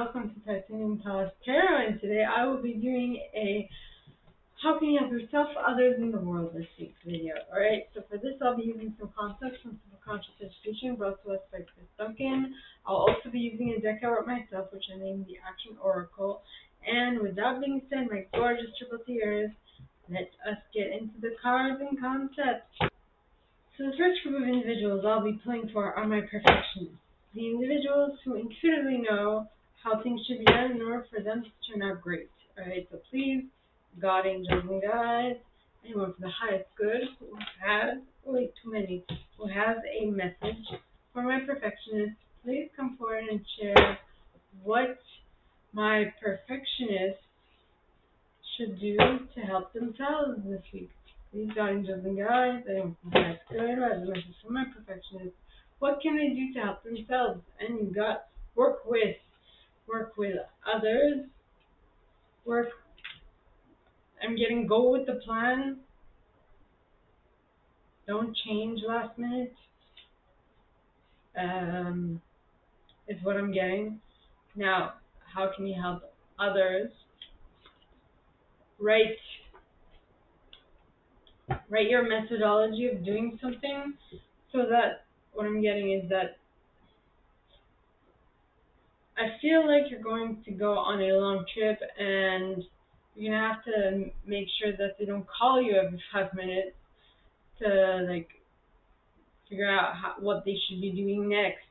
welcome to titaniumtalarstarot, and today I will be doing a How Can You Help Yourself, Others, in the World this week video. Alright, so for this I'll be using some concepts from Superconscious Education brought to us by Chris Duncan. I'll also be using a deck I wrote myself, which I named the Action Oracle. And with that being said, my gorgeous triple T's, let us get into the cards and concepts. So the first group of individuals I'll be playing for are my perfectionists. The individuals who intuitively know how things should be done in order for them to turn out great. Alright, so please, God, angels, and guides, anyone for the highest good who has, who has a message for my perfectionists, please come forward and share what my perfectionists should do to help themselves this week. Please, God, angels, and guides, anyone from the highest good who has a message for my perfectionists. What can they do to help themselves? And you got work with others. I'm getting go with the plan. Don't change last minute. Is what I'm getting. Now, how can you help others? Write your methodology of doing something, so that what I'm getting is that I feel like you're going to go on a long trip and you're going to have to make sure that they don't call you every 5 minutes to figure out what they should be doing next.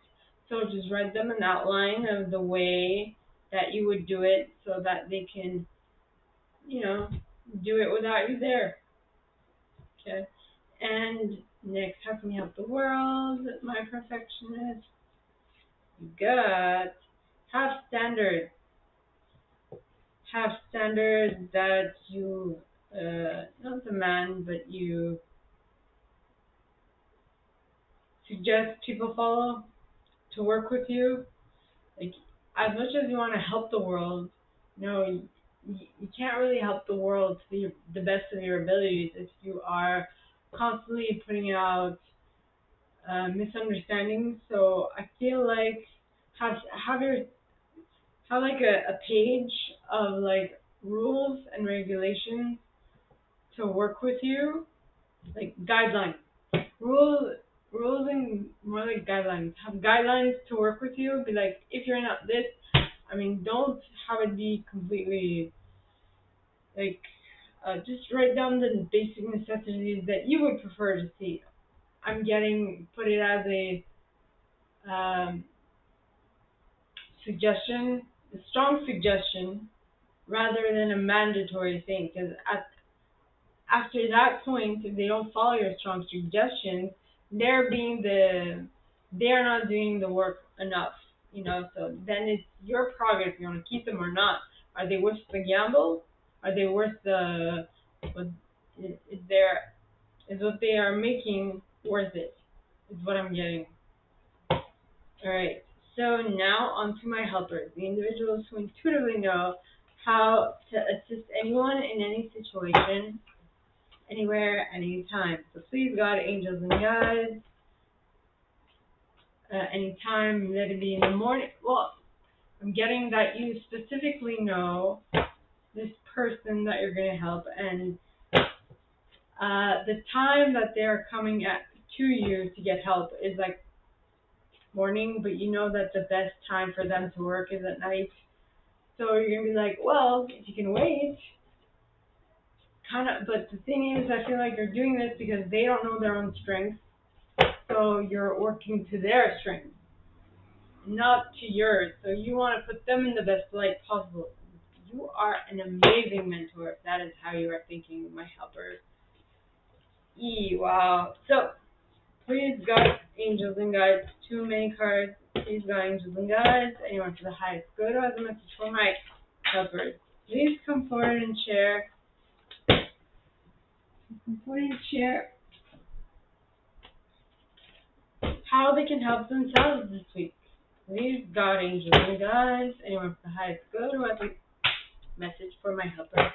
So just write them an outline of the way that you would do it so that they can, do it without you there. Okay. And next, how can you help the world? My perfectionist. You got have standards. Have standards that you not demand, but you suggest people follow to work with you. Like, as much as you want to help the world, you can't really help the world to the best of your abilities if you are constantly putting out misunderstandings. So I feel like have a page of rules and regulations to work with you, like guidelines. Rules and more like guidelines. Have guidelines to work with you. Be like, if you're not this, don't have it be completely just write down the basic necessities that you would prefer to see. I'm getting put it as a suggestion, a strong suggestion, rather than a mandatory thing. Because after that point, if they don't follow your strong suggestions, they're not doing the work enough. So then it's your progress if you want to keep them or not. Are they worth the gamble? Are they worth is what they are making worth it? Is what I'm getting. Alright, so now on to my helpers, the individuals who intuitively know how to assist anyone in any situation, anywhere, anytime. So please, God, angels, and guides, anytime, let it be in the morning. Well, I'm getting that you specifically know this person that you're going to help, and the time that they're coming to you to get help is morning, but you know that the best time for them to work is at night. So you're going to be like, well, if you can wait, but the thing is, I feel like you're doing this because they don't know their own strengths. So you're working to their strengths, not to yours. So you want to put them in the best light possible. You are an amazing mentor if that is how you are thinking, my helpers. Wow. So please, God, angels, and guides, two main cards. Please, God, angels, and guides, anyone for the highest good who has a message for my helpers. Please come forward and share. How they can help themselves this week. Please, God, angels, and guides, anyone for the highest good who has a message for my helper.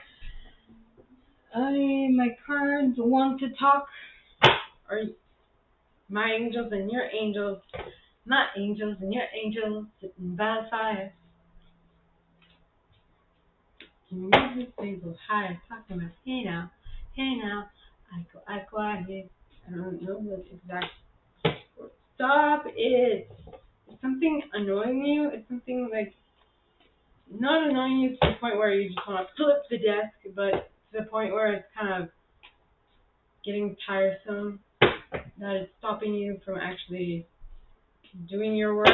My cards want to talk. Or my angels and your angels, my angels and your angels sitting by the fire. Can you move this table high? Talking about hey now, I quiet. I don't know the exact word. Stop it. It's something annoying you. It's something like not annoying you to the point where you just want to flip the desk, but to the point where it's kind of getting tiresome, that it's stopping you from actually doing your work,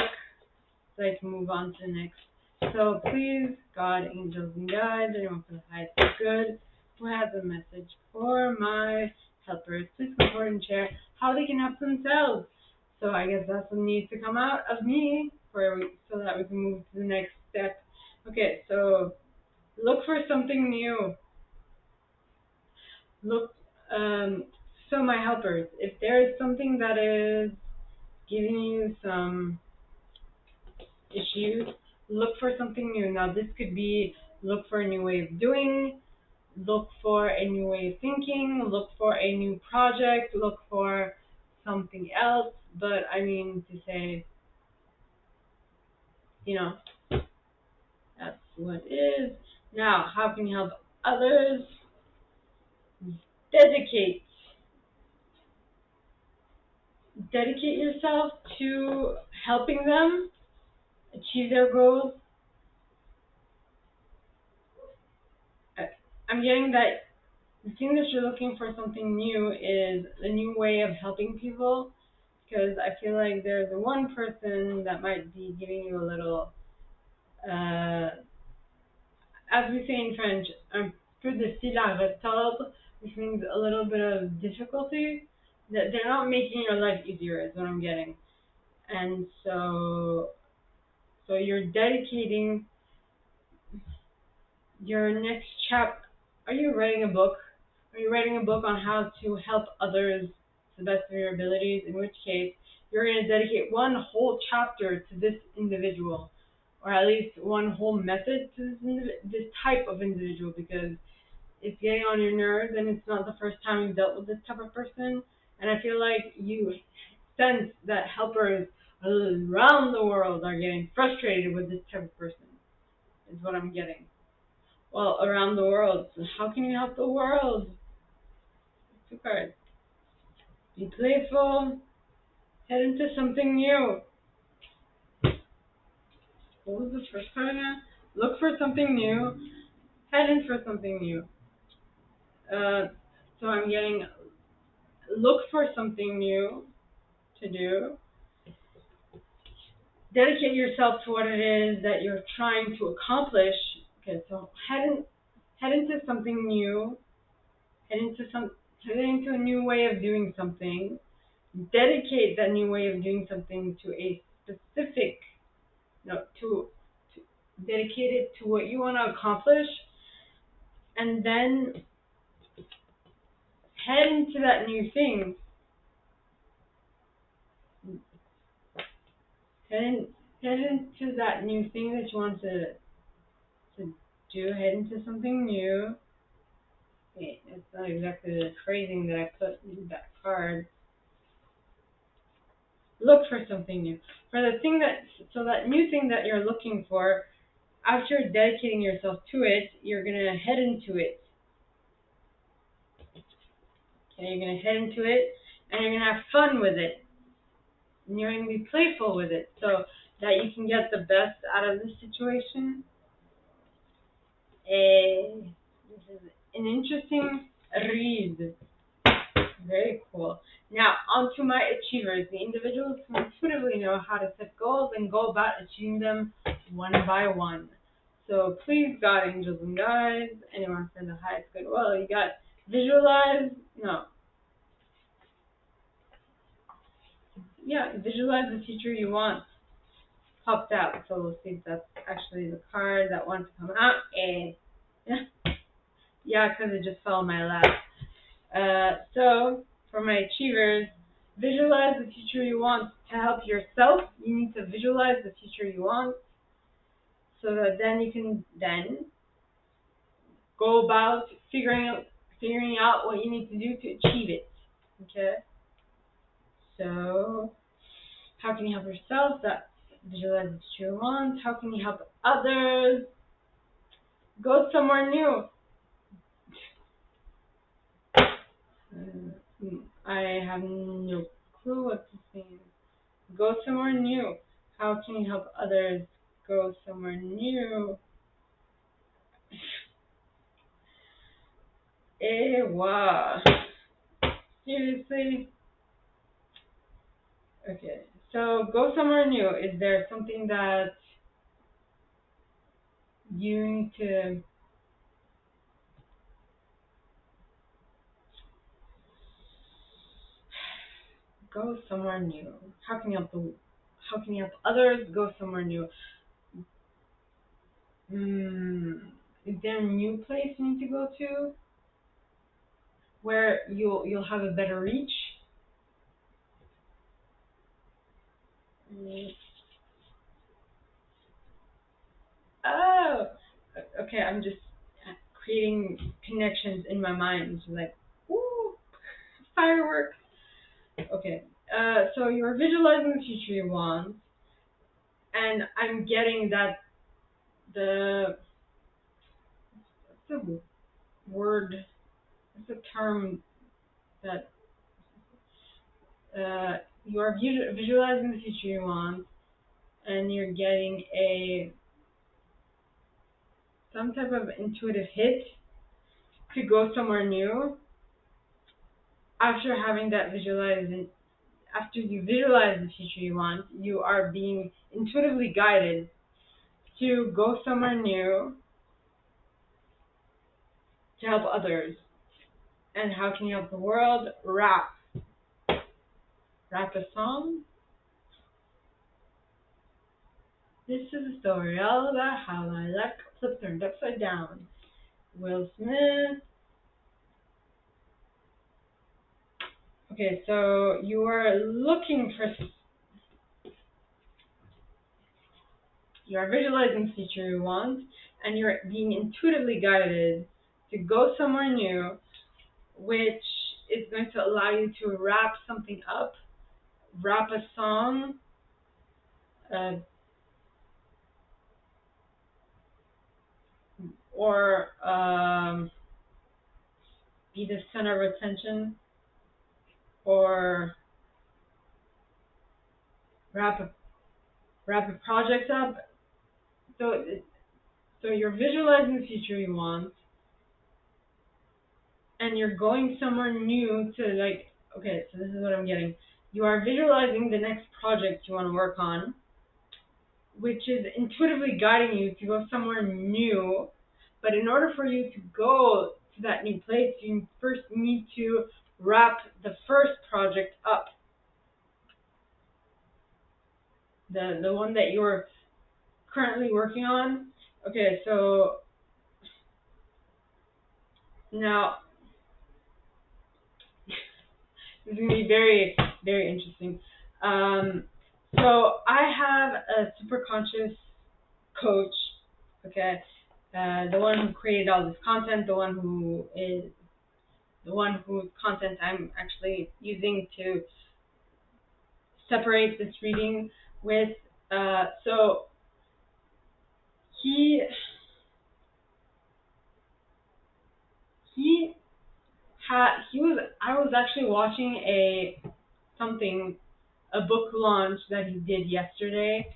so I can move on to the next. So please, God, angels, and guides, anyone for the highest good who has a message for my helpers, please come forward and share how they can help themselves. So I guess that's what needs to come out of me so that we can move to the next step. Okay, so look for something new. Look, so my helpers, if there is something that is giving you some issues, look for something new. Now this could be look for a new way of doing, look for a new way of thinking, look for a new project, look for something else. But I mean to say, that's what it is. Now, how can you help others? Dedicate yourself to helping them achieve their goals. I'm getting that the thing that you're looking for something new is a new way of helping people, because I feel like there's one person that might be giving you a little, as we say in French, un peu de fil à retordre, which means a little bit of difficulty. That they're not making your life easier is what I'm getting. And so you're dedicating your next Are you writing a book? Are you writing a book on how to help others to the best of your abilities? In which case, you're going to dedicate one whole chapter to this individual, or at least one whole method to this type of individual, because it's getting on your nerves, and it's not the first time you've dealt with this type of person. And I feel like you sense that helpers around the world are getting frustrated with this type of person, is what I'm getting. Well, around the world. So how can you help the world? Two cards. Be playful. Head into something new. What was the first card again? Look for something new. Head in for something new. So I'm getting look for something new to do. Dedicate yourself to what it is that you're trying to accomplish. Okay, so head into something new. Head into a new way of doing something. Dedicate that new way of doing something to a specific, to dedicate it to what you want to accomplish, and then head into that new thing. Head into that new thing that you want to do. Head into something new. Wait, it's not exactly the phrasing that I put in that card. Look for something new. For the thing that new thing that you're looking for, after dedicating yourself to it, you're going to head into it. Okay, you're going to head into it, and you're going to have fun with it. And you're going to be playful with it, so that you can get the best out of this situation. This is an interesting read. Very cool. Now, on to my achievers, the individuals who intuitively know how to set goals and go about achieving them one by one. So please, God, angels, and guides, anyone for the highest good. Well, you got visualize the future you want. Popped out, so we'll see if that's actually the card that wants to come out. Yeah, because it just fell in my lap. So, for my achievers, visualize the future you want. To help yourself, you need to visualize the future you want, so that then you can go about figuring out what you need to do to achieve it. Okay? So, how can you help yourself? Visualize the future you want. How can you help others? Go somewhere new. I have no clue what this means. Go somewhere new. How can you help others go somewhere new? Wow. Seriously? Okay. So go somewhere new. Is there something that you need to go somewhere new? How can you help others go somewhere new? Is there a new place you need to go to where you'll have a better reach? Mm. Oh, okay. I'm just creating connections in my mind, like, woo, fireworks. Okay. So you're visualizing the future you want, and I'm getting that what's the word, what's the term that you are visualizing the future you want, and you're getting some type of intuitive hit to go somewhere new after having that visualizing. After you visualize the future you want, you are being intuitively guided to go somewhere new to help others. And how can you help the world? Rap. Rap a song. This is a story all about how my luck flipped turned upside down. Will Smith. Okay, so you are you are visualizing the future you want, and you're being intuitively guided to go somewhere new, which is going to allow you to wrap something up, rap a song, uh, or be the center of attention, or wrap a project up. So so you're visualizing the future you want, and you're going somewhere new to, like, okay, so this is what I'm getting. You are visualizing the next project you want to work on, which is intuitively guiding you to go somewhere new. But in order for you to go to that new place, you first need to wrap the first project up, the one that you're currently working on. Okay, so now this is going to be very, very interesting. So I have a super conscious coach, okay, the one who created all this content, the one whose content I'm actually using to separate this reading with. So he he I was actually watching a book launch that he did yesterday,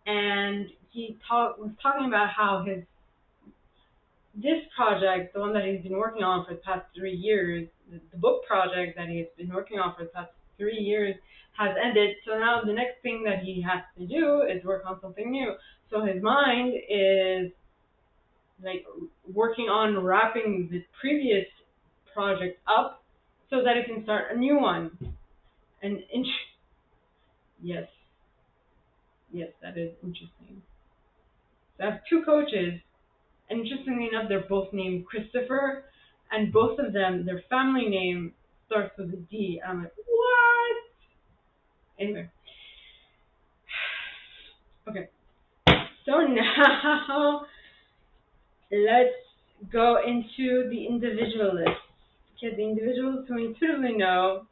and he was talking about how this project, the one that he's been working on for the past 3 years, the book project that he's been working on for the past 3 years has ended. So now the next thing that he has to do is work on something new. So his mind is like working on wrapping the previous project up so that it can start a new one. And yes, yes, that is interesting. So I have two coaches. Interestingly enough, they're both named Christopher, and both of them, their family name starts with a D. And I'm like, what? Anyway. Okay. So now, let's go into the individualists. Okay, the individuals who intuitively know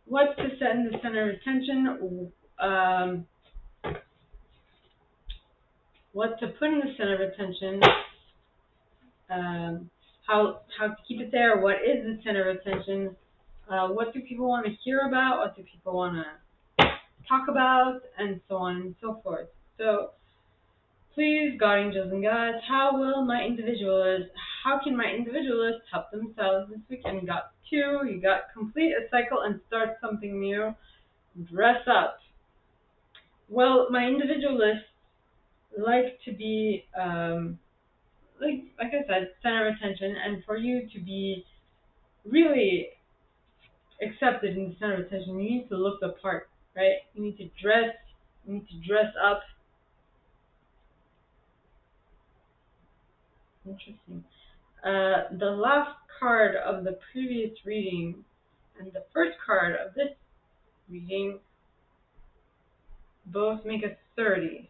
what to set in the center of attention, what to put in the center of attention, how to keep it there, what is the center of attention, what do people want to hear about, what do people want to talk about, and so on and so forth. So please, God, angels, and guides, how can my individualists help themselves this weekend? You got 2, you got complete a cycle and start something new, dress up. Well, my individualists like to be, like I said, center of attention, and for you to be really accepted in the center of attention, you need to look the part, right? You need to dress up. Interesting. The last card of the previous reading and the first card of this reading both make a 30.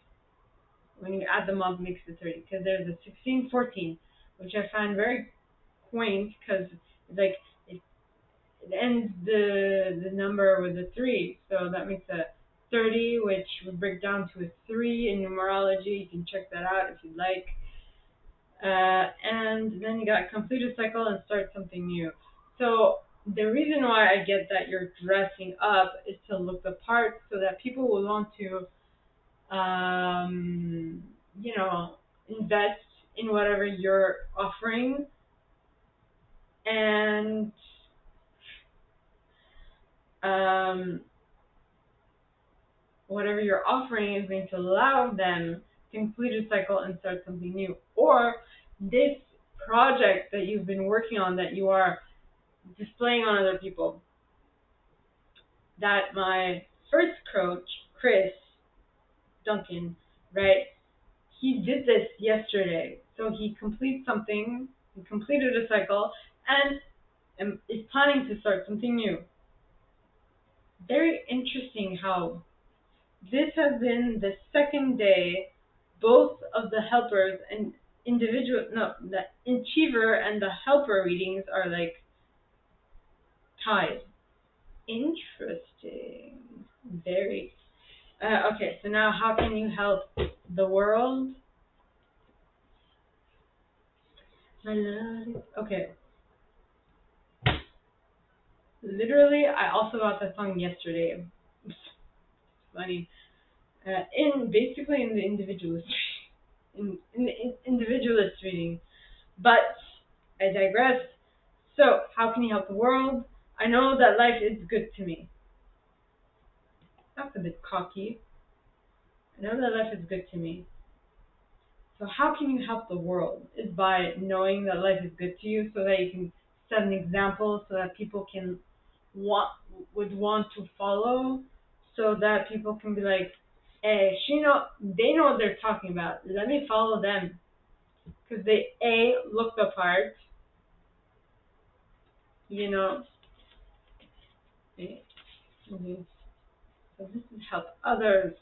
When you add them up, it makes it 30. Because there's a 16, 14, which I find very quaint because it's like it ends the number with a 3. So that makes a 30, which would break down to a 3 in numerology. You can check that out if you'd like. And then you got complete a cycle and start something new. So the reason why I get that you're dressing up is to look the part so that people will want to, invest in whatever you're offering. And whatever you're offering is going to allow them to complete a cycle and start something new. Or this project that you've been working on that you are displaying on other people, that my first coach, Chris Duncan, right, he did this yesterday. So he completes something, he completed a cycle, and is planning to start something new. Very interesting how this has been the second day both of the helpers and the achiever and the helper readings are like tied. Interesting. Very. Okay, so now how can you help the world? Okay. Literally, I also got that song yesterday. It's funny. In the individualist, in the individualist reading. But I digress. So, how can you help the world? I know that life is good to me. That's a bit cocky. I know that life is good to me. So how can you help the world? Is by knowing that life is good to you so that you can set an example so that people would want to follow, so that people can be like, hey, they know what they're talking about. Let me follow them. Because they, look the part, Mm-hmm. So this is help others.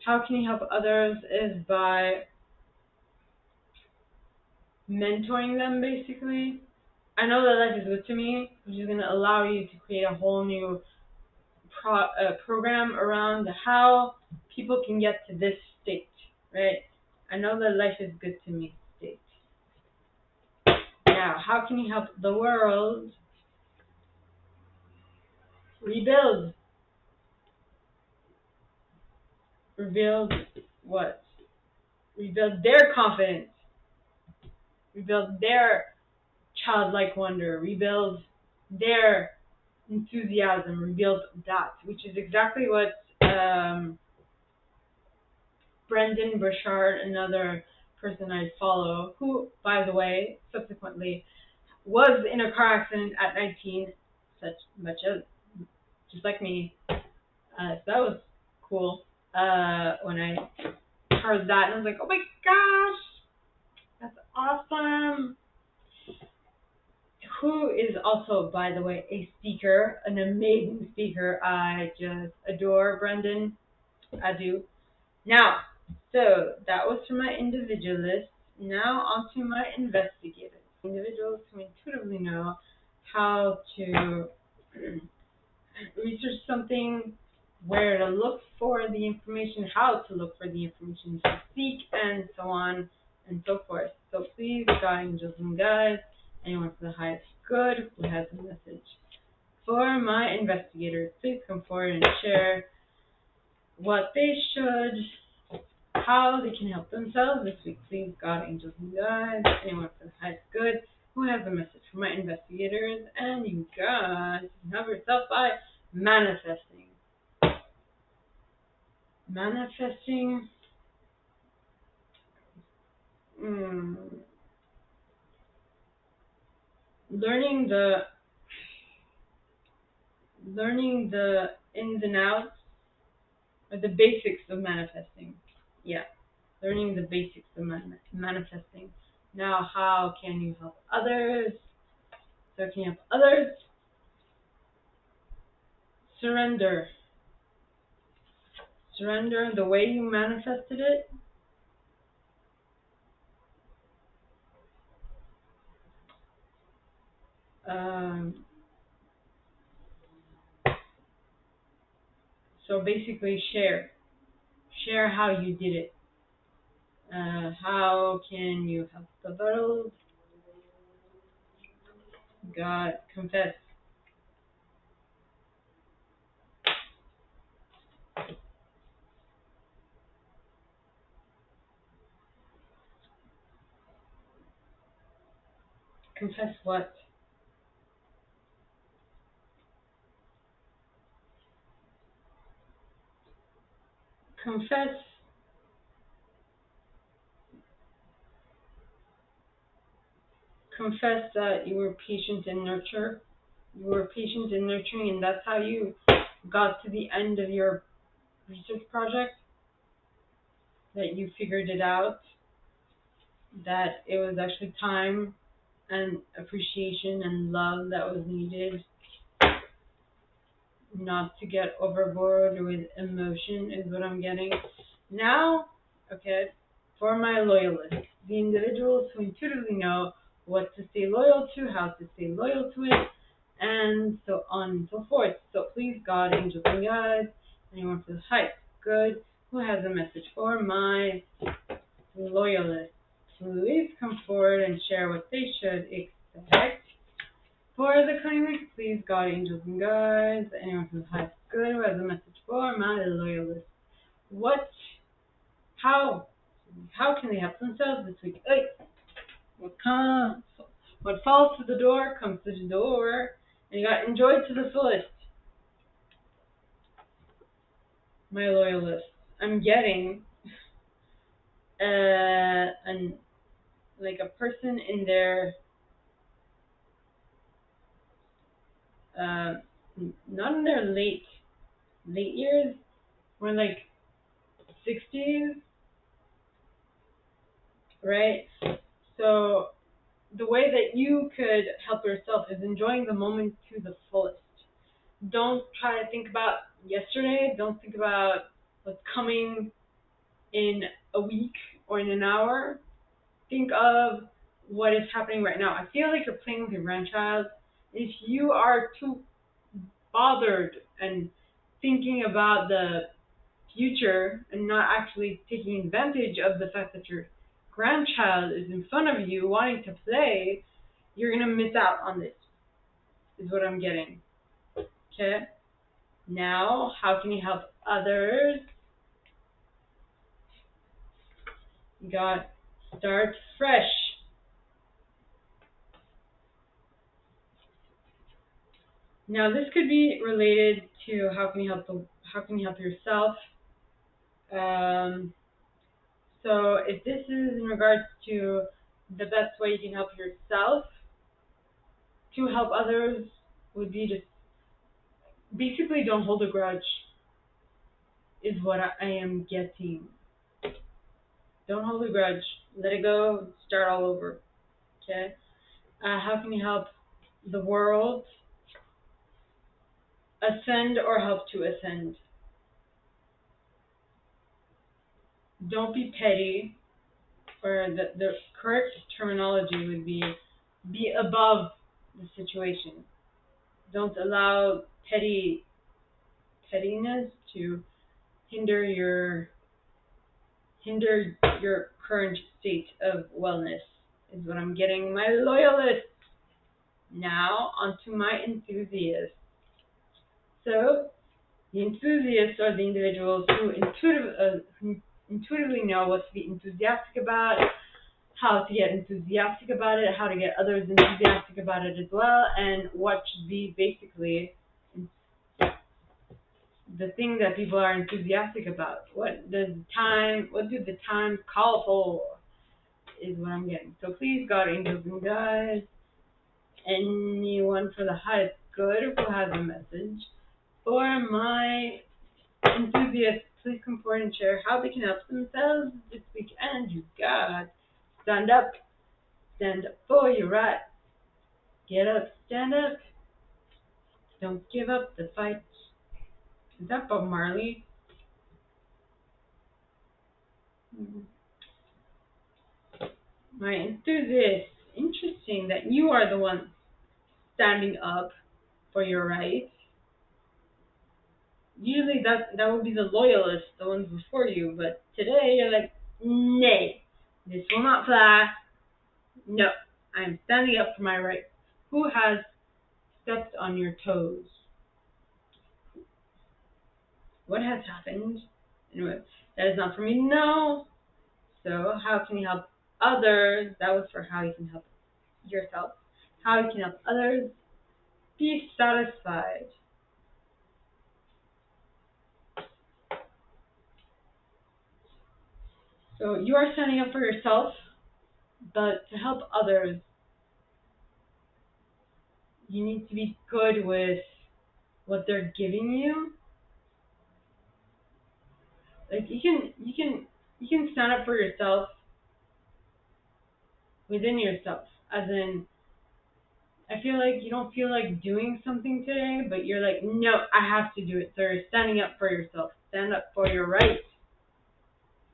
How can you help others is by mentoring them, basically. I know that life is good to me, which is going to allow you to create a whole new program around how people can get to this state, right? I know that life is good to me state. Now, how can you help the world rebuild? Rebuild what? Rebuild their confidence. Rebuild their childlike wonder. Rebuild their enthusiasm. Rebuild that, which is exactly what Brendan Burchard, another person I follow, who, by the way, subsequently was in a car accident at 19, just like me. So that was cool when I heard that, and I was like, oh my gosh, that's awesome. Who is also, by the way, a speaker, an amazing speaker. I just adore Brendan. I do. Now, so that was for my individualists. Now on to my investigators. Individuals who intuitively know how to research something, where to look for the information, how to look for the information to seek, and so on and so forth. So please, God, angels, and guides, anyone for the highest good who has a message for my investigators, please come forward and share what they should, how they can help themselves this week. Please, God, angels, and guides, anyone for the highest good who has a message for my investigators, and you guys can help yourself by manifesting. Manifesting, learning the ins and outs, or the basics of manifesting. Yeah, learning the basics of manifesting. Now, how can you help others? So can you help others? Surrender. Surrender the way you manifested it. So basically share. Share how you did it. How can you help the world? God, confess. Confess what? Confess that you were patient and nurture. You were patient and nurturing, and that's how you got to the end of your research project. That you figured it out. That it was actually time and appreciation and love that was needed. Not to get overboard with emotion is what I'm getting. Now, okay, for my loyalists, the individuals who intuitively know what to stay loyal to, how to stay loyal to it, and so on and so forth. So please, God, angels, and guides, anyone for the highest good who has a message for my loyalists, please come forward and share what they should expect. For the coming week, please, God, angels, and guides, anyone from the highest good who has a message for my loyalists. How can they help themselves this week? Hey, what falls to the door comes to the door, and you got enjoy to the fullest. My loyalists, I'm getting a person in their not in their late years, more like 60s, right? So the way that you could help yourself is enjoying the moment to the fullest. Don't try to think about yesterday. Don't think about what's coming in a week or in an hour. Think of what is happening right now. I feel like you're playing with your grandchild. If you are too bothered and thinking about the future and not actually taking advantage of the fact that your grandchild is in front of you wanting to play, you're going to miss out on this, is what I'm getting. Okay? Now, how can you help others? You got start fresh. Now, this could be related to how can you help yourself. So if this is in regards to the best way you can help yourself to help others, would be to basically don't hold a grudge, is what I am getting. Don't hold a grudge. Let it go. Start all over. Okay? How can you help the world ascend or help to ascend? Don't be petty, or the correct terminology would be above the situation. Don't allow pettiness to hinder your current state of wellness, is what I'm getting. My loyalists. Now onto my enthusiasts. So the enthusiasts are the individuals who intuitively know what to be enthusiastic about, how to get enthusiastic about it, how to get others enthusiastic about it as well, and what should be basically the thing that people are enthusiastic about. What do the times call for, is what I'm getting. So please, God, angels, and guides, anyone for the highest good who has a message for my enthusiasts, please come forward and share how they can help themselves this weekend. You God, stand up for your right. Get up, stand up. Don't give up the fight. Is that Bob Marley? My enthusiasts, interesting that you are the one standing up for your rights. Usually that would be the loyalists, the ones before you, but today you're like, nay, this will not fly. No, I'm standing up for my rights. Who has stepped on your toes? What has happened? Anyway, that is not for me to know. So how can you help others? That was for how you can help yourself. How you can help others be satisfied. So you are standing up for yourself, but to help others, you need to be good with what they're giving you. Like you can stand up for yourself within yourself, as in, I feel like you don't feel like doing something today, but you're like, no, I have to do it. So you're standing up for yourself. Stand up for your right.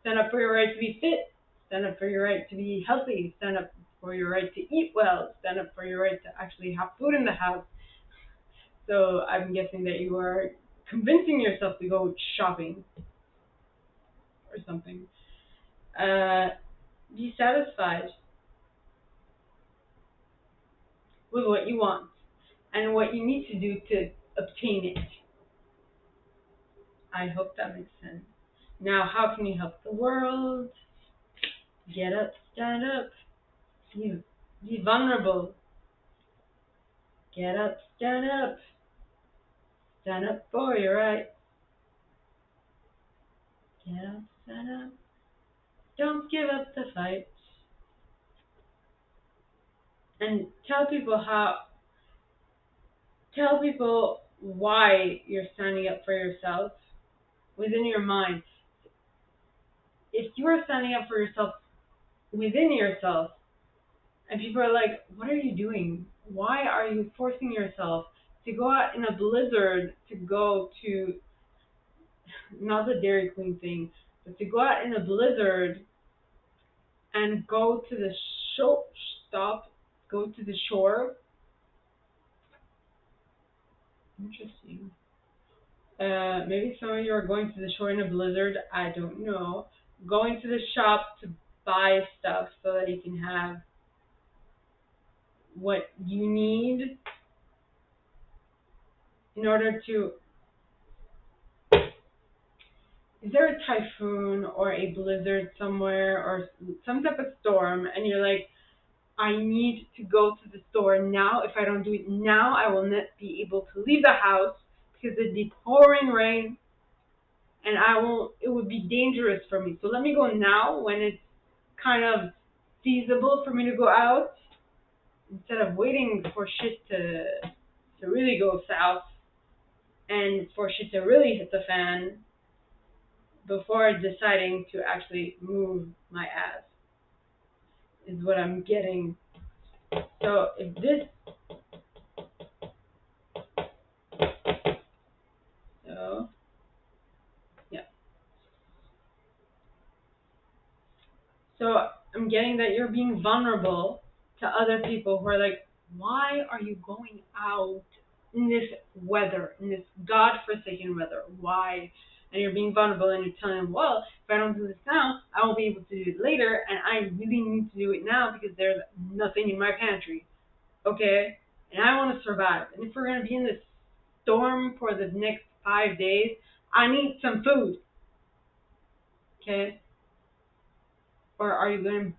Stand up for your right to be fit. Stand up for your right to be healthy. Stand up for your right to eat well. Stand up for your right to actually have food in the house. So I'm guessing that you are convincing yourself to go shopping or something. Be satisfied with what you want and what you need to do to obtain it. I hope that makes sense. Now, how can you help the world? Get up, stand up, be vulnerable. Get up, stand up for your right. Get up, stand up, don't give up the fight. And tell people why you're standing up for yourself within your mind. If you are standing up for yourself within yourself, and people are like, what are you doing? Why are you forcing yourself to go out in a blizzard to go to, not the Dairy Queen thing, but to go out in a blizzard and go to the go to the shore? Interesting. Maybe some of you are going to the shore in a blizzard. I don't know. Going to the shop to buy stuff so that you can have what you need in order to. Is there a typhoon or a blizzard somewhere or some type of storm, and you're like, I need to go to the store now. If I don't do it now, I will not be able to leave the house because it'd be pouring rain, and it would be dangerous for me. So let me go now when it's kind of feasible for me to go out, instead of waiting for shit to really go south and for shit to really hit the fan before deciding to actually move my ass, is what I'm getting. So if this, so yeah. So I'm getting that you're being vulnerable to other people who are like, why are you going out? in this weather, in this godforsaken weather. Why? And you're being vulnerable and you're telling them, well, if I don't do this now, I won't be able to do it later, and I really need to do it now because there's nothing in my pantry. Okay? And I want to survive. And if we're going to be in this storm for the next 5 days, I need some food. Okay? Or are you going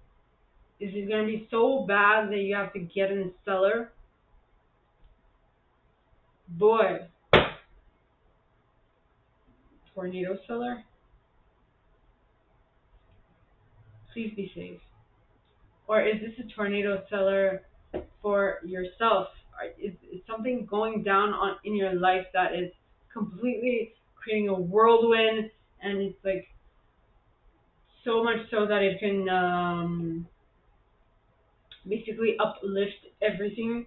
to, is it going to be so bad that you have to get in the cellar? Boy. Tornado cellar? Please be safe. Or is this a tornado cellar for yourself? Is something going down in your life that is completely creating a whirlwind, and it's like so much so that it can basically uplift everything?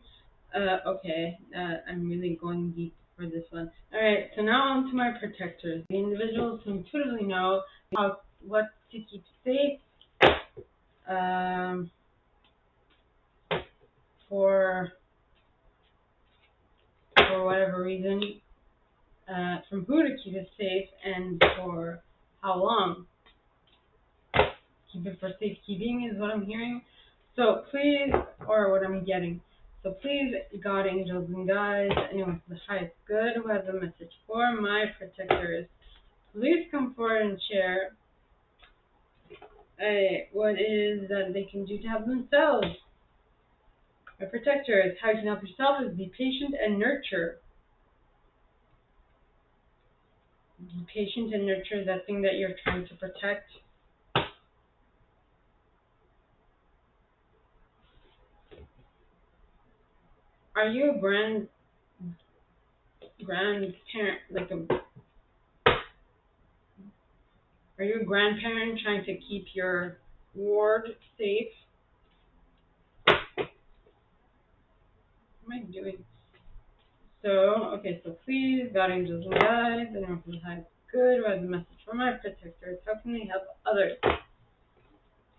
I'm really going deep for this one. Alright, so now on to my protectors. The individuals who intuitively know what to keep safe um, for whatever reason, from who to keep it safe and for how long. Keep it for safekeeping is what I'm hearing. So please, or what I'm getting. So please, God, angels, and guides, anyone for the highest good who has a message for my protectors, please come forward and share what it is that they can do to help themselves. My protectors, how you can help yourself is be patient and nurture. Be patient and nurture that thing that you're trying to protect. Are you a grandparent, are you a grandparent trying to keep your ward safe? What am I doing? So please, God, angels, and guides, anyone from the highest good, who has a message for my protectors, how can they help others?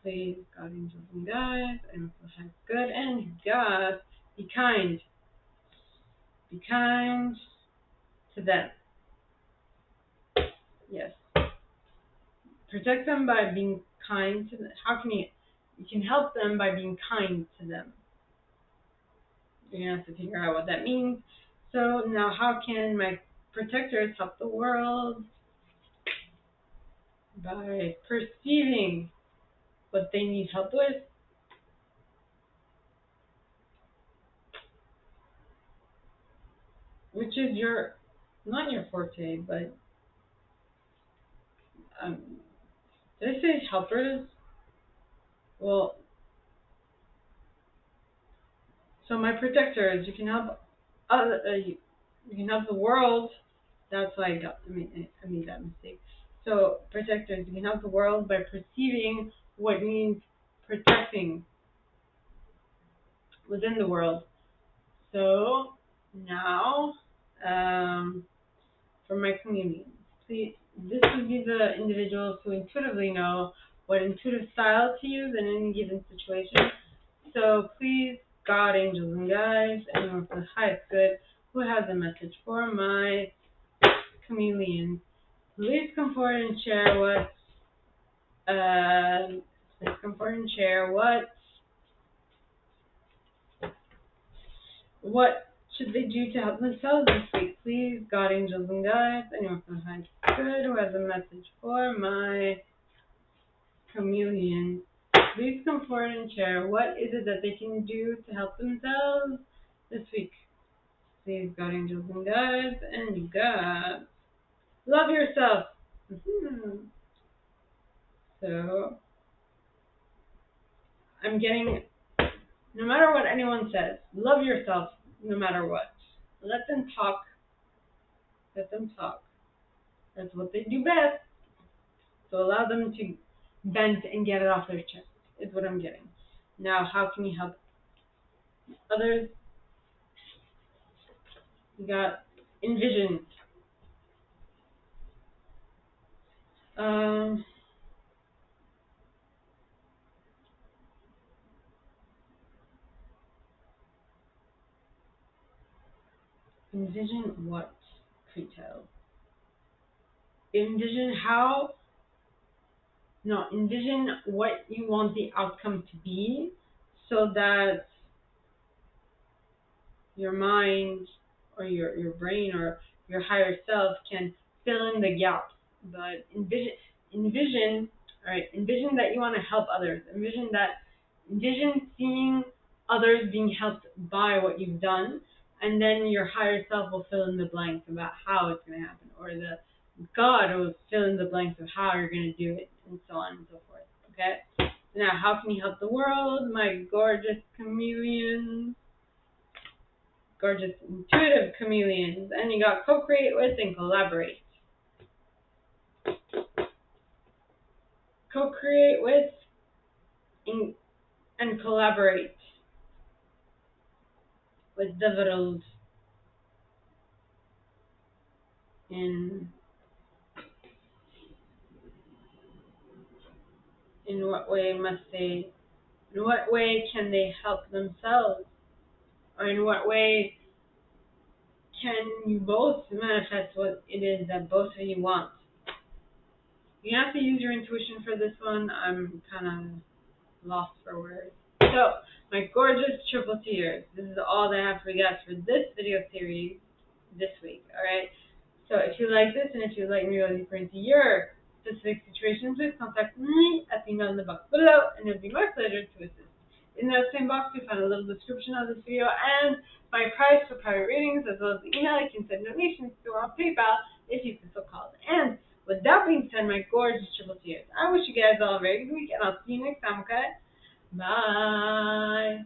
Please, God, angels, and guides, anyone from the highest good, and God, be kind. Be kind to them. Yes. Protect them by being kind to them. How can you can help them by being kind to them. You're going to have to figure out what that means. So now how can my protectors help the world? By perceiving what they need help with. Which is not your forte, but did I say helpers? Well, so my protectors, you can help you can help the world. That's why I made that mistake. So protectors, you can help the world by perceiving what needs protecting within the world. So now, for my community, please, this would be the individuals who intuitively know what intuitive style to use in any given situation. So please, God, angels, and guides, anyone for the highest good who has a message for my chameleons, please come forward and share what should they do to help themselves this week. Please, God, angels, and guides, anyone from the highest good who has a message for my chameleons, please come forward and share what is it that they can do to help themselves this week. Please, God, angels, and guides, and God, love yourself. So, I'm getting, no matter what anyone says, love yourself no matter what. Let them talk. Let them talk. That's what they do best. So allow them to vent and get it off their chest, is what I'm getting. Now, how can you help others? You got envision. Envision what, Creto? Envision what you want the outcome to be so that your mind or your brain or your higher self can fill in the gaps. But envision, all right, envision that you want to help others. Envision seeing others being helped by what you've done, and then your higher self will fill in the blanks about how it's going to happen, or the God will fill in the blanks of how you're going to do it, and so on and so forth. Okay? Now, how can you help the world, my gorgeous chameleons? Gorgeous intuitive chameleons. And you got co-create with and collaborate. Co-create with and collaborate with the world. In what way can they help themselves? Or in what way can you both manifest what it is that both of you want? You have to use your intuition for this one. I'm kind of lost for words. So, my gorgeous triple tears, this is all that I have for you guys for this video series this week, alright? So, if you like this and if you'd like me to go deeper into your specific situations, please contact me at the email in the box below, and it'll be my pleasure to assist. In that same box, you'll find a little description of this video and my price for private readings, as well as the email you can send donations to on PayPal if you feel so called. And with that being said, my gorgeous triple tears, I wish you guys all a very good week, and I'll see you next time, okay? Bye.